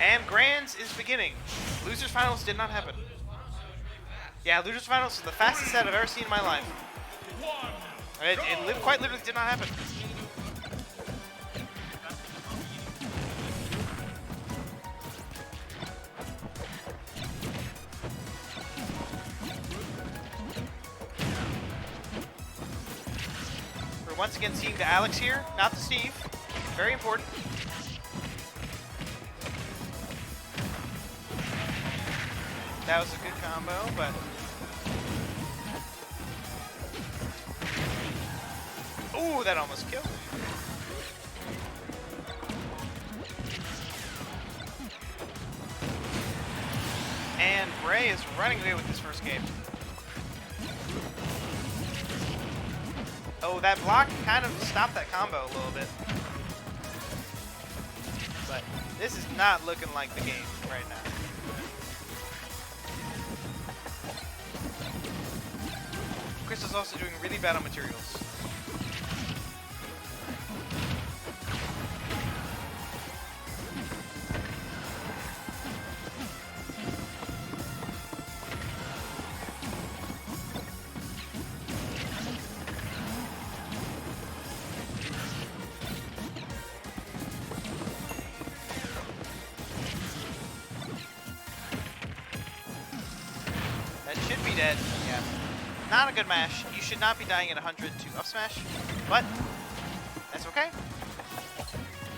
And Grands is beginning. Losers Finals did not happen. Yeah, Losers Finals is the fastest set I've ever seen in my life. It quite literally did not happen. We're once again seeing the Alex here, not the Steve. Very important. That was a good combo, but ooh, that almost killed me. And Bray is running away with this first game. Oh, that block kind of stopped that combo a little bit. But this is not looking like the game right now. Chris is also doing really bad on materials. That should be dead. Yeah. Not a good mash. You should not be dying at 100 to up smash, but that's okay.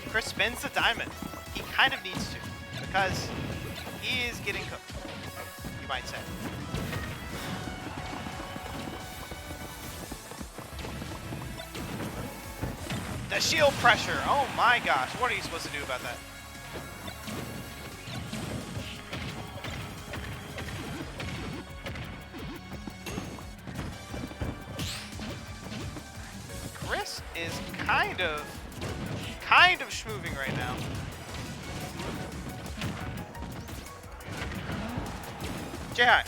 Chris spins the diamond. He kind of needs to, because he is getting cooked, you might say. The shield pressure. Oh my gosh. What are you supposed to do about that? Chris is kind of schmooving right now. Jai.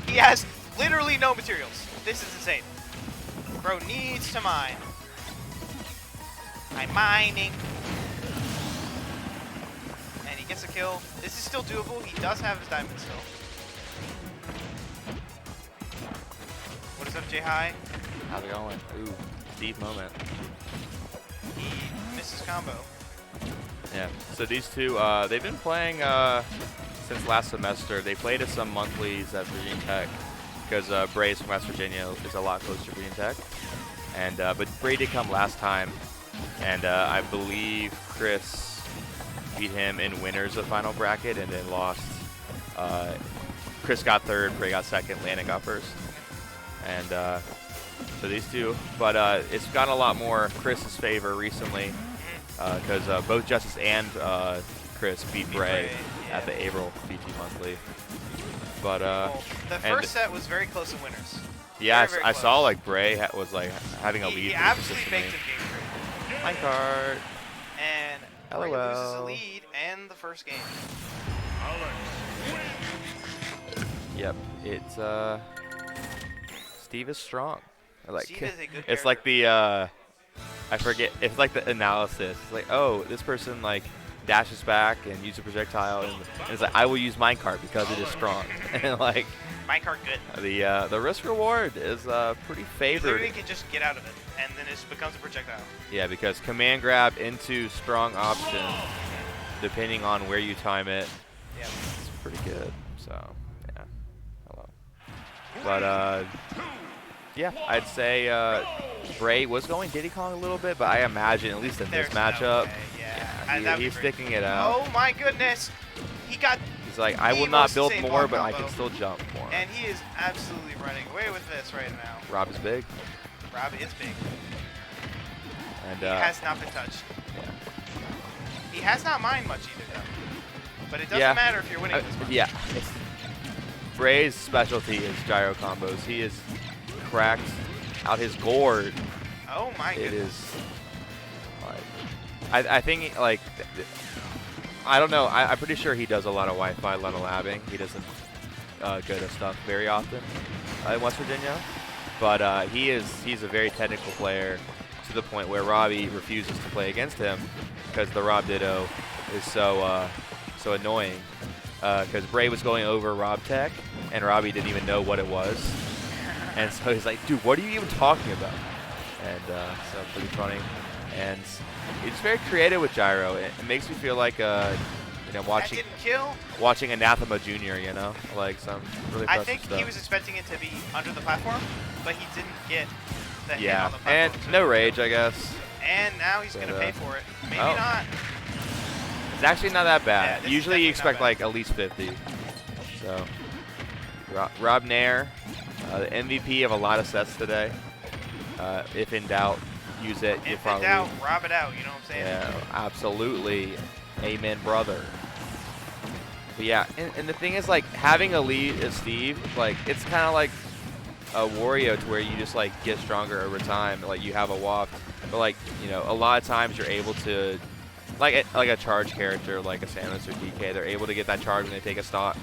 He has literally no materials. This is insane. Bro needs to mine. I'm mining. And he gets a kill. This is still doable. He does have his diamond still. What is up, Jai? How's it going? Ooh, deep moment. He misses combo. Yeah, so these two, they've been playing since last semester. They played at some monthlies at Virginia Tech because Bray's from West Virginia is a lot closer to Virginia Tech. And but Bray did come last time, and I believe Chris beat him in winners of final bracket and then lost. Chris got third, Bray got second, Landon got first. And so these two, but it's gotten a lot more Chris's favor recently because both Justice and Chris beat Bray at the April VG Monthly. But the first set was very close in winners. Yeah, very I close. saw like Bray was like having a lead. He absolutely baked him game 3. My card. And Bray loses a lead and the first game. Yep, it's Steve is strong. Like Steve is a good it's like the I forget. It's like the analysis. It's like, oh, this person like dashes back and uses a projectile, and it's like I will use minecart because it is strong. And like minecart good. The risk reward is pretty favored. You literally can just get out of it, and then it becomes a projectile. Yeah, because command grab into strong option, depending on where you time it, yeah, it's pretty good. So yeah, hello. But yeah, I'd say Bray was going Diddy Kong a little bit, but I imagine at least in this matchup, he's sticking it out. Oh my goodness, he got. He's like, I will not build more, but I can still jump more. And he is absolutely running away with this right now. Rob is big. Rob is big. And he has not been touched. Yeah. He has not mined much either, though. But it doesn't matter if you're winning this one. Yeah. Bray's specialty is gyro combos. He is cracked out his gourd. Oh my goodness. It is like I think like I don't know. I'm pretty sure he does a lot of Wi-Fi, a lot of labbing. He doesn't go to stuff very often in West Virginia, but he's a very technical player. to the point where Robbie refuses to play against him because the Rob Ditto is so annoying. Because Bray was going over Rob Tech, and Robbie didn't even know what it was. And so he's like, dude, what are you even talking about? And so pretty funny. And it's very creative with gyro. It makes me feel like watching Anathema Jr., you know, like some really impressive I think stuff. he was expecting it to be under the platform, but he didn't get the hit Yeah, on the platform. and no rage, I guess. And now he's going to pay for it. Maybe oh. not. It's actually not that bad. Yeah, usually you expect like at least 50. So, Rob Nair, the MVP of a lot of sets today. If in doubt, use it. If in doubt, rob it out. You know what I'm saying? Yeah, absolutely. Amen, brother. But yeah, and the thing is, like, having a lead as Steve, like, it's kind of like a Wario to where you just, like, get stronger over time. Like, you have a waft. But, like, you know, a lot of times you're able to, like a charge character, like a Samus or DK, they're able to get that charge when they take a stock.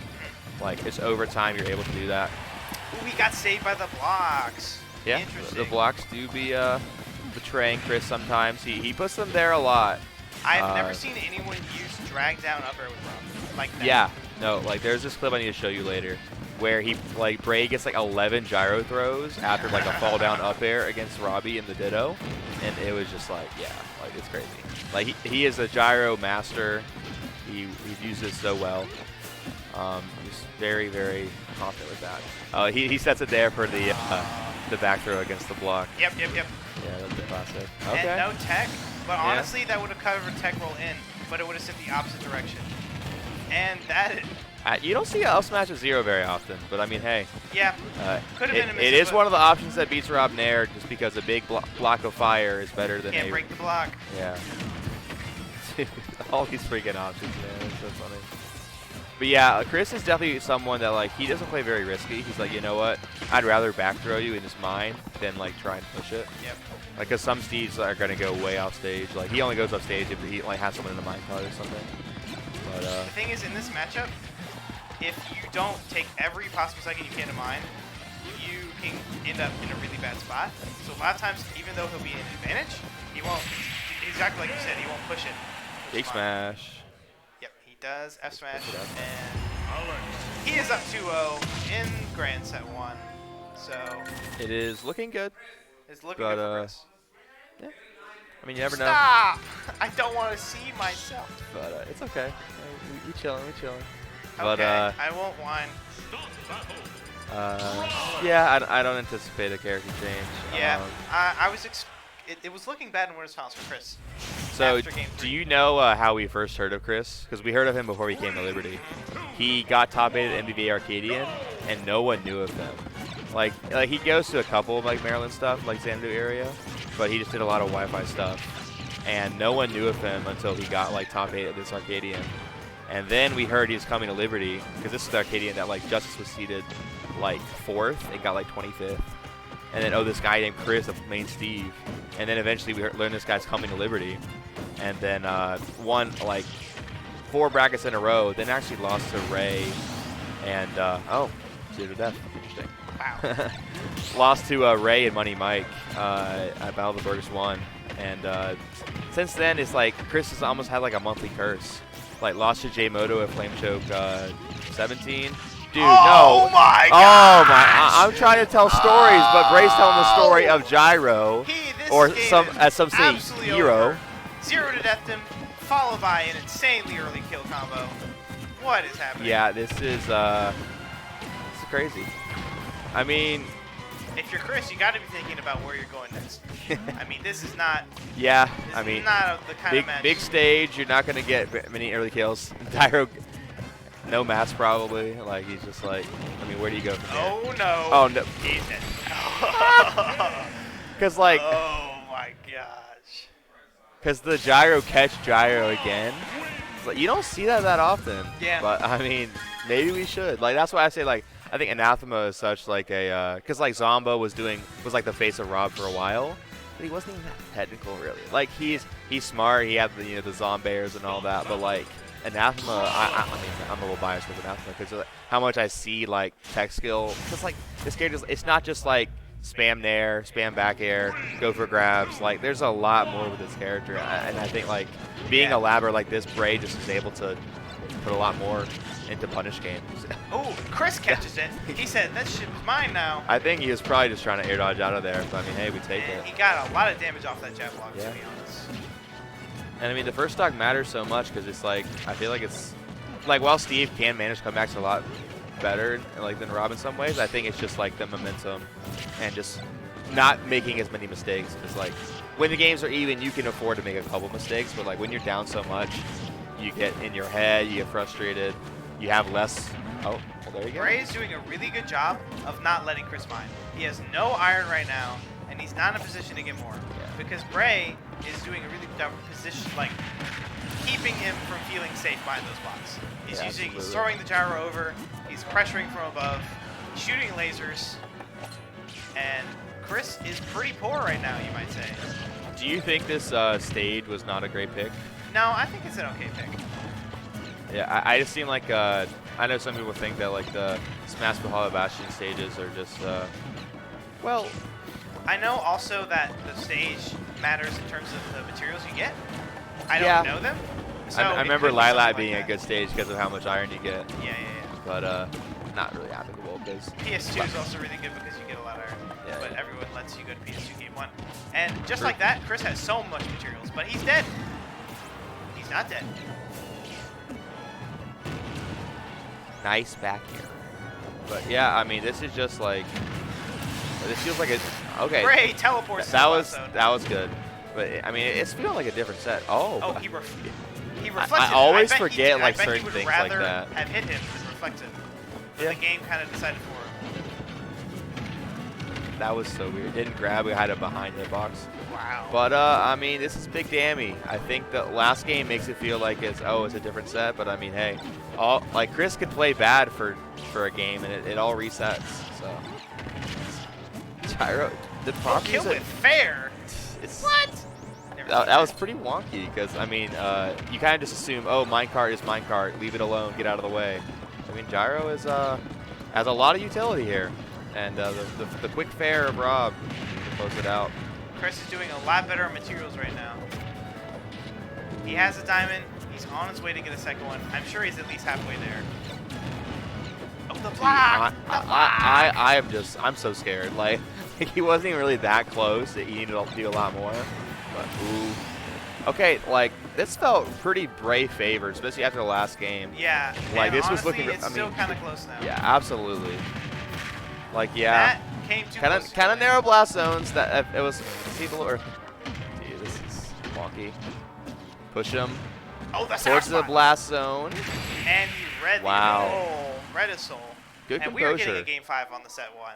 Like, it's over time you're able to do that. Ooh, we got saved by the blocks. Yeah, the blocks do be betraying Chris sometimes. He puts them there a lot. I've never seen anyone use drag down up air with Rob like that. Yeah, no, like there's this clip I need to show you later where Bray gets like 11 gyro throws after like a fall down up air against Robbie in the Ditto, and it was just like, yeah, like it's crazy. Like he is a gyro master. He uses it so well. He's very, very confident with that. He sets it there for the back throw against the block. Yep. Yeah, that's a classic. Okay. And no tech, but honestly, that would have covered tech roll in, but it would have sent the opposite direction. And that. You don't see up smash at 0 very often, but I mean, hey. Yeah. Could have been a miss. It is one of the options that beats Rob Nair, just because a big block of fire is better than Can't break the block. Yeah. All these freaking options, man. It's so funny. But yeah, Chris is definitely someone that, like, he doesn't play very risky. He's like, you know what? I'd rather back throw you in his mind than, like, try and push it. Yep. Like, because some steeds are going to go way off stage. Like, he only goes off stage if he, like, has someone in the mind card or something. But, the thing is, in this matchup, if you don't take every possible second you can to mine, you can end up in a really bad spot. So a lot of times, even though he'll be in an advantage, he won't, exactly like you said, he won't push it. Big smash. Yep, he does F smash, and he is up 2-0 in Grand Set 1. So it is looking good. It's looking good for Chris. Yeah. I mean, you never know. Stop! I don't want to see myself. But it's okay. We chilling. Okay, I won't whine. Yeah, I don't anticipate a character change. Yeah, it was looking bad in Winners Finals for Chris. So, do you know how we first heard of Chris? Because we heard of him before he came to Liberty. He got top 8 at MBVA Arcadian, and no one knew of him. Like he goes to a couple of like Maryland stuff, like Xanadu area, but he just did a lot of Wi-Fi stuff, and no one knew of him until he got like top 8 at this Arcadian. And then we heard he was coming to Liberty, because this is the Arcadian that like Justice was seated like 4th and got like 25th. And then, this guy named Chris, the main Steve. And then eventually we learned this guy's coming to Liberty. And then won like 4 brackets in a row, then actually lost to Ray. And, 0 to death. Interesting. Wow. Lost to Ray and Money Mike at Battle of the Burgers 1. And since then, it's like Chris has almost had like a monthly curse. Like lost to J Moto at Flame Choke 17. Dude, oh no. My God! Oh my! I'm trying to tell stories, but Bray's telling the story of Gyro, or some say Hero. 0 to death him, followed by an insanely early kill combo. What is happening? Yeah, this is crazy. I mean, if you're Chris, you got to be thinking about where you're going next. I mean, this is not. Yeah, I mean, not the kind of match. Big stage. You're not gonna get many early kills. Gyro. No mask probably. Like he's just like, I mean, where do you go from here? Oh no. Oh no. He's dead. Cause like. Oh my gosh. Cause the gyro catch gyro again. It's like, you don't see that often. Yeah. But I mean, maybe we should. Like that's why I say like I think Anathema is such like a cause like Zombo was like the face of Rob for a while, but he wasn't even that technical really. Like he's smart. He had the the Zombears and all that, but like. Anathema, I mean, I'm a little biased with Anathema because how much I see like tech skill. Because like this character, it's not just like spam nair, spam back air, go for grabs. Like, there's a lot more with this character, and I think like being a labber like this, Bray just is able to put a lot more into punish games. Oh, Chris catches it. He said, that shit was mine now. I think he was probably just trying to air dodge out of there, but I mean, hey, we take And it. he got a lot of damage off that jab block, to be honest. And I mean, the first stock matters so much because it's like, I feel like it's, like, while Steve can manage comebacks a lot better like than Rob in some ways, I think it's just like the momentum and just not making as many mistakes. It's like, when the games are even, you can afford to make a couple mistakes, but like when you're down so much, you get in your head, you get frustrated, you have less. Oh, well, there you go. Bray is doing a really good job of not letting Chris mine. He has no iron right now, and he's not in a position to get more. Because Bray is doing a really good job of position, like keeping him from feeling safe behind those blocks. He's throwing the gyro over, he's pressuring from above, shooting lasers, and Chris is pretty poor right now, you might say. Do you think this stage was not a great pick? No, I think it's an okay pick. Yeah, I just seem like, I know some people think that like the SMashbros Bastion stages are just, well. I know also that the stage matters in terms of the materials you get. I don't know them. So I remember Lilat like being a good stage because of how much iron you get. Yeah. But not really applicable because PS2 is also really good because you get a lot of iron. Yeah, but everyone lets you go to PS2 Game 1. And just like that, Chris has so much materials, but he's dead. He's not dead. Nice back here. But yeah, I mean, this is just like, this feels like a, okay. Bray teleports. That was good. But I mean, it's feeling like a different set. Oh. He reflected. I always forget like certain things like that. Have hit him than reflected. But the game kind of decided for him. That was so weird. Didn't grab. We had a behind hitbox. Wow. But I mean, this is big dammy. I think the last game makes it feel like it's a different set. But I mean, hey, like Chris could play bad for a game and it all resets. So gyro, the properties. Kill with fair. It's what? That was pretty wonky because I mean, you kind of just assume, oh, minecart is minecart, leave it alone, get out of the way. I mean, gyro is has a lot of utility here, and the quick fair of R.O.B to close it out. Chris is doing a lot better on materials right now. He has a diamond. He's on his way to get a second one. I'm sure he's at least halfway there. Oh, the block! I'm so scared. Like he wasn't even really that close. He needed to do a lot more. But ooh. Okay, like this felt pretty Bray favored, especially after the last game. Yeah. Like this honestly, was looking. It's still kind of close now. Yeah, absolutely. Like yeah. That came too kind of narrow blast zones. That it was. See the or. Dude, this is wonky. Push him. Oh, that's towards the blast zone. And he read read his soul. Good and composure. we are getting a game 5 on the set 1.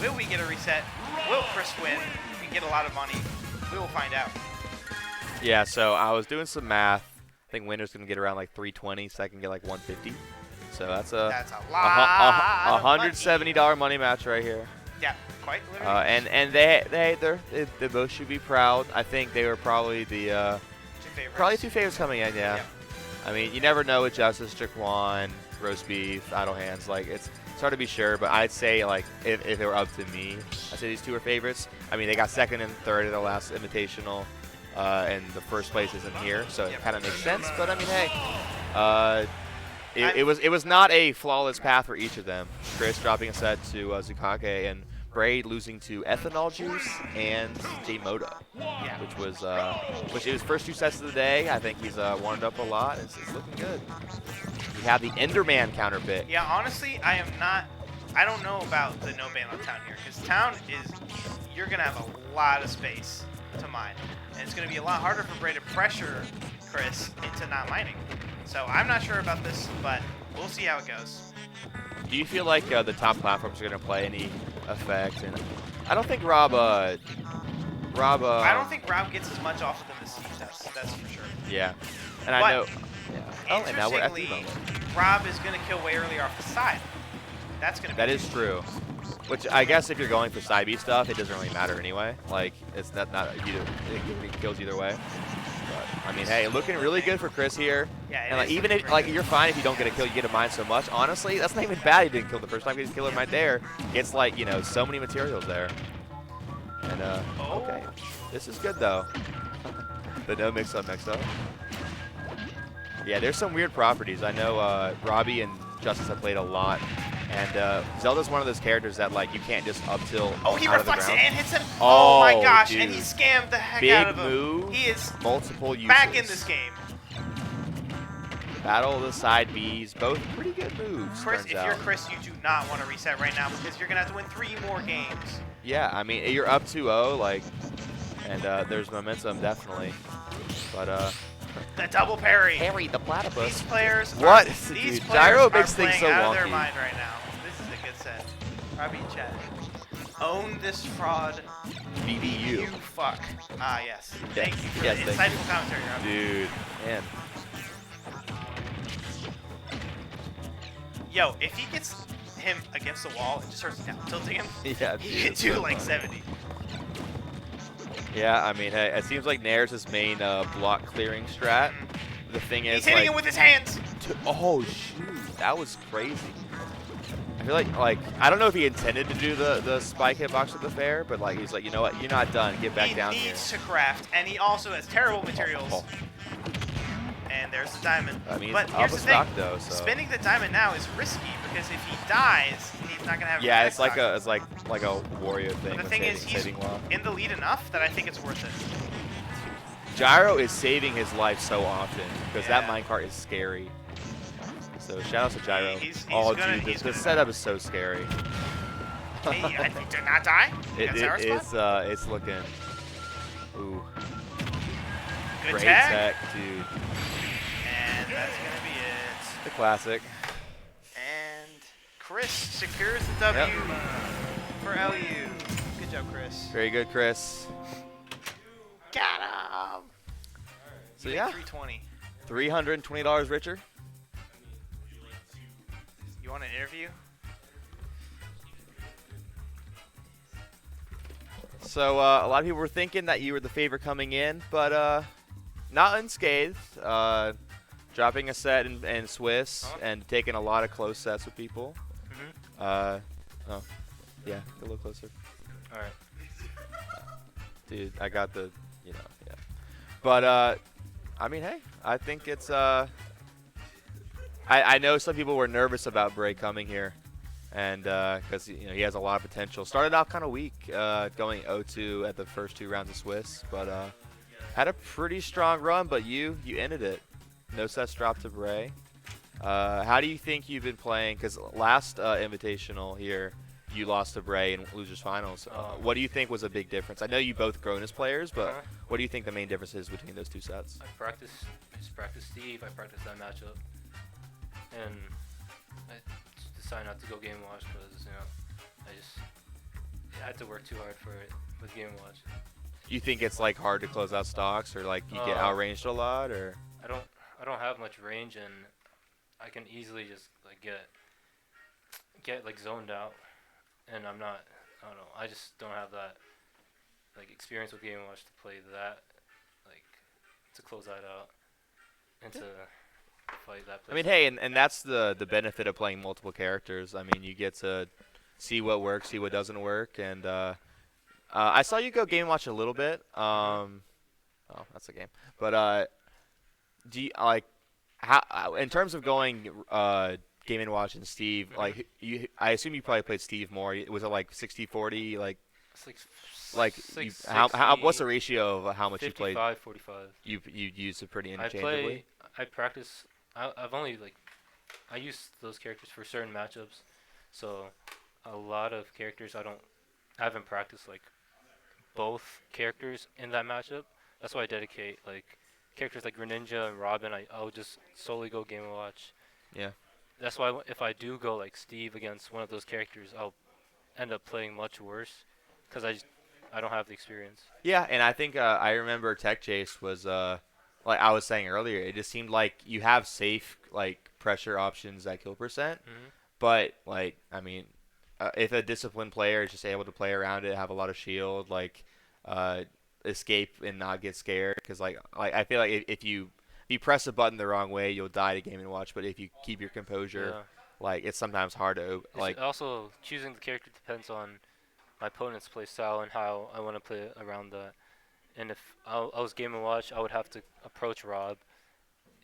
Will we get a reset? Will Chris win and get a lot of money? We will find out. Yeah, so I was doing some math. I think winner's going to get around like 320, second get like 150. So that's a lot $170 money match right here. Yeah, quite literally. And they both should be proud. I think they were probably the two favorites coming in. Yeah. Yep. I mean, you never know with Justice, Jaquan, Roast Beef, Idle Hands. Like it's hard to be sure, but I'd say like if it were up to me, I'd say these two are favorites. I mean, they got second and third in the last Invitational, and the first place isn't here, so it kind of makes sense. But I mean, hey, it was not a flawless path for each of them. Chris dropping a set to Zukake, and Bray losing to Ethanol Juice and J-Moda, which is first 2 sets of the day. I think he's warmed up a lot. It's looking good. We have the Enderman counter pick. Yeah, honestly, I don't know about the no ban on Town here, because Town you're going to have a lot of space to mine. And it's going to be a lot harder for Bray to pressure Chris into not mining. So I'm not sure about this, but we'll see how it goes. Do you feel like the top platforms are going to play any effect? And I don't think R.O.B. I don't think R.O.B gets as much off of them as Steve does. That's for sure. Yeah, and I know. Yeah. Oh, and now we're at the moment. R.O.B is going to kill way earlier off the side. That's going to be. That is true. Which I guess if you're going for side B stuff, it doesn't really matter anyway. Like it's not it kills either way. But I mean, hey, looking really good for Chris here. Yeah, and like even if like you're fine if you don't get a kill, you get a mine so much. Honestly, that's not even bad. He didn't kill the first time. He just killed him right there. It's like so many materials there. And okay, this is good though. The no mix-up. Yeah, there's some weird properties. I know Robbie and Justice have played a lot, and Zelda's one of those characters that like you can't just up tilt. Oh, he out of the reflects it ground. and hits him. Oh my gosh, dude. and he scammed the heck Big out of him. move. He is multiple uses. back in this game. Battle of the side Bs, both pretty good moves. Chris, if you're Chris, you do not want to reset right now because you're gonna have to win 3 more games. Yeah, I mean you're up 2-0, like, and there's momentum definitely, but the double parry. Parry the platypus. These players. What? These Dude, players gyro are makes things playing so out of their wonky. mind right now. This is a good set. Robbie chat. Own this fraud. BBU. You fuck. Ah yes. Thank you for Yes, the thank insightful commentary, Robbie. Dude, man. Yo, if he gets him against the wall and just starts down tilting him, Yeah, he dude, could it's do so like funny. 70. Yeah, I mean, hey, it seems like Nair's main block clearing strat. The thing is, He's hitting like, it with his hands. oh shoot, that was crazy. I feel like I don't know if he intended to do the spike hitbox with the fair, but like he's like, you know what, you're not done, get back down here. He needs to craft, and he also has terrible materials. Oh. And there's the diamond. I mean, but it's here's up the a stock thing. though, so. Spinning the diamond now is risky because if he dies, he's not gonna have. Yeah, a it's like stock. a Wario thing. But the with thing is, he's saving wall. in the lead enough that I think it's worth it. Gyro is saving his life so often because that Yeah. minecart is scary. So shout out to Gyro. He's Oh, gonna- dude, he's the gonna setup is so scary. Hey, I think did not die. It's looking. Ooh, Good great tag. tech, dude. And that's gonna be it. The classic. And Chris secures the W for LU. Good job, Chris. Very good, Chris. Got him. So You yeah, made 320. $320 richer. You want an interview? So a lot of people were thinking that you were the favorite coming in, but not unscathed. Dropping a set in Swiss and taking a lot of close sets with people. Mm-hmm. Oh, yeah, a little closer. All right. Dude, I got the, yeah. But I mean, hey, I think it's I know some people were nervous about Bray coming here, and because he has a lot of potential. Started out kind of weak, going 0-2 at the first 2 rounds of Swiss, but had a pretty strong run. But you ended it. No sets dropped to Bray. How do you think you've been playing? Because last Invitational here, you lost to Bray in losers finals. What do you think was a big difference? I know you both grown as players, but what do you think the main difference is between those 2 sets? I just practiced Steve. I practiced that matchup, and I decided not to go game watch because I had to work too hard for it with game watch. You think it's like hard to close out stocks, or like you get outranged a lot, or? I don't have much range, and I can easily just like get like zoned out, and I don't know. I just don't have that like experience with game watch to play that, like to close that out and to fight that. I mean, hey, and that's the benefit of playing multiple characters. I mean, you get to see what works, see what doesn't work, and I saw you go game watch a little bit. Oh, that's a game. But do you like how in terms of going game and watch and Steve? Like I assume you probably played Steve more. Was it like 60-40? Like It's like how what's the ratio of how much you played? 55-45. You used it pretty interchangeably. I practice. I've only I use those characters for certain matchups, so a lot of characters I haven't practiced like both characters in that matchup. That's why I dedicate like characters like Greninja and Robin. I'll just solely go game and watch. Yeah. That's why if I do go like Steve against one of those characters, I'll end up playing much worse because I don't have the experience. Yeah, and I think I remember Tech Chase was like I was saying earlier. It just seemed like you have safe like pressure options at kill percent, but like I mean, if a disciplined player is just able to play around it, have a lot of shield, like escape and not get scared, because like I feel like if you press a button the wrong way, you'll die to game and watch. But if you keep your composure, like it's sometimes hard to like. Also, choosing the character depends on my opponent's play style and how I want to play around that. And if I was Game & Watch, I would have to approach R.O.B.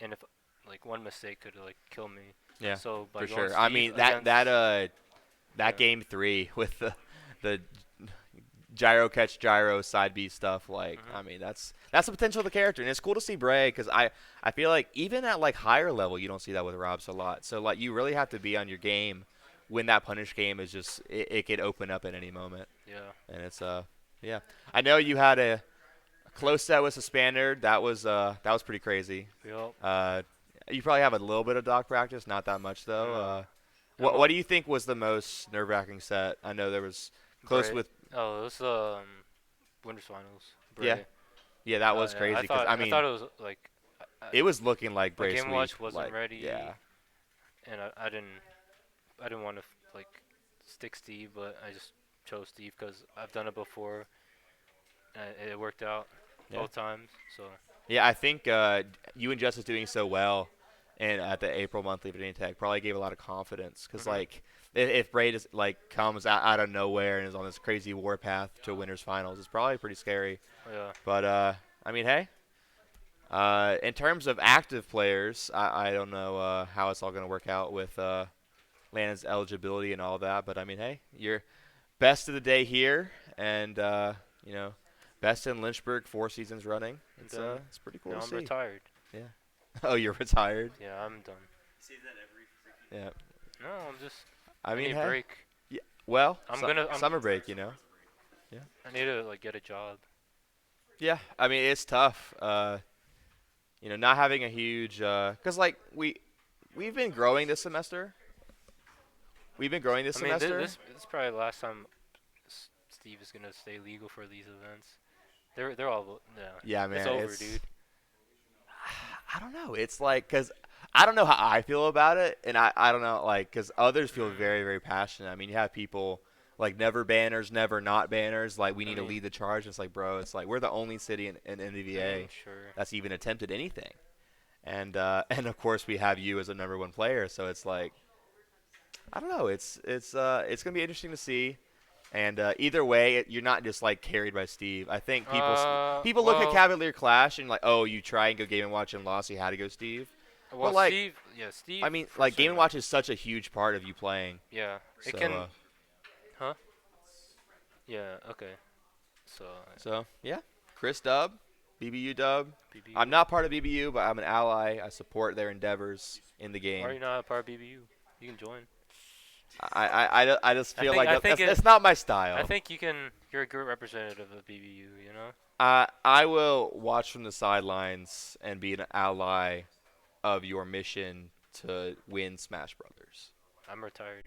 And if like one mistake could like kill me. Yeah, So by for going sure. I Steve mean against, that yeah. game 3 with the gyro catch gyro side B stuff, like I mean that's the potential of the character, and it's cool to see Bray because I feel like even at like higher level you don't see that with R.O.B. a lot. So like you really have to be on your game when that punish game is just it could open up at any moment. Yeah. And it's yeah. I know you had a close set with Suspender. That was pretty crazy. Yep. You probably have a little bit of dock practice, not that much though. What do you think was the most nerve-wracking set? I know there was close Bray. with. Oh, it was Winners Finals. Bray. Yeah. Yeah, that was crazy. I Because thought, I mean, I thought it was like. it was looking like My Bray Game & sweep. Watch wasn't like, ready. Yeah. And I didn't want to like stick Steve, but I just chose Steve because I've done it before. And it worked out both times. So. Yeah, I think you and Justice doing so well, and at the April monthly Virginia Tech probably gave a lot of confidence. Because like, if Bray just like comes out of nowhere and is on this crazy warpath to winners finals, it's probably pretty scary. Yeah. But I mean, hey. In terms of active players, I don't know how it's all going to work out with Landon's eligibility and all that. But I mean, hey, you're best of the day here, and you know, best in Lynchburg 4 seasons running. It's pretty cool to see. I'm retired. Yeah. Oh, you're retired? Yeah, I'm done. Say that every freaking. Yeah. No, I'm just. I mean, need hey. a break. Yeah. Well, I'm summer break, you know. Yeah. I need to like get a job. Yeah. I mean, it's tough. You know, not having a huge, because like we've been growing this semester. We've been growing this I mean, semester. this is probably the last time Steve is gonna stay legal for these events. They're all Yeah, man. It's over, dude. I don't know. It's like, because I don't know how I feel about it, and I don't know, like, because others feel very, very passionate. I mean, you have people like never banners, never not banners. Like, we need to lead the charge. It's like, bro, it's like we're the only city in NVA that's even attempted anything. And of course, we have you as a #1 player. So it's like, I don't know. It's gonna be interesting to see. And either way, you're not just like carried by Steve. I think people look at Cavalier Clash and like, oh, you try and go Game & Watch and lost, you had to go Steve. Well, but like, Steve. I mean, like Game & Watch is such a huge part of you playing. Yeah, so, it can. Huh? Yeah. Okay. So yeah, Chris Dub, BBU Dub. BBU. I'm not part of BBU, but I'm an ally. I support their endeavors in the game. Why are you not a part of BBU? You can join. I just feel like that's it's not my style. I think you're a good representative of BBU, you know? I will watch from the sidelines and be an ally of your mission to win Smash Brothers. I'm retired.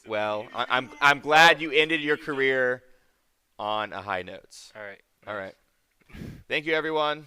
Well, I'm glad you ended your career on a high note. All right. All right. Thank you, everyone.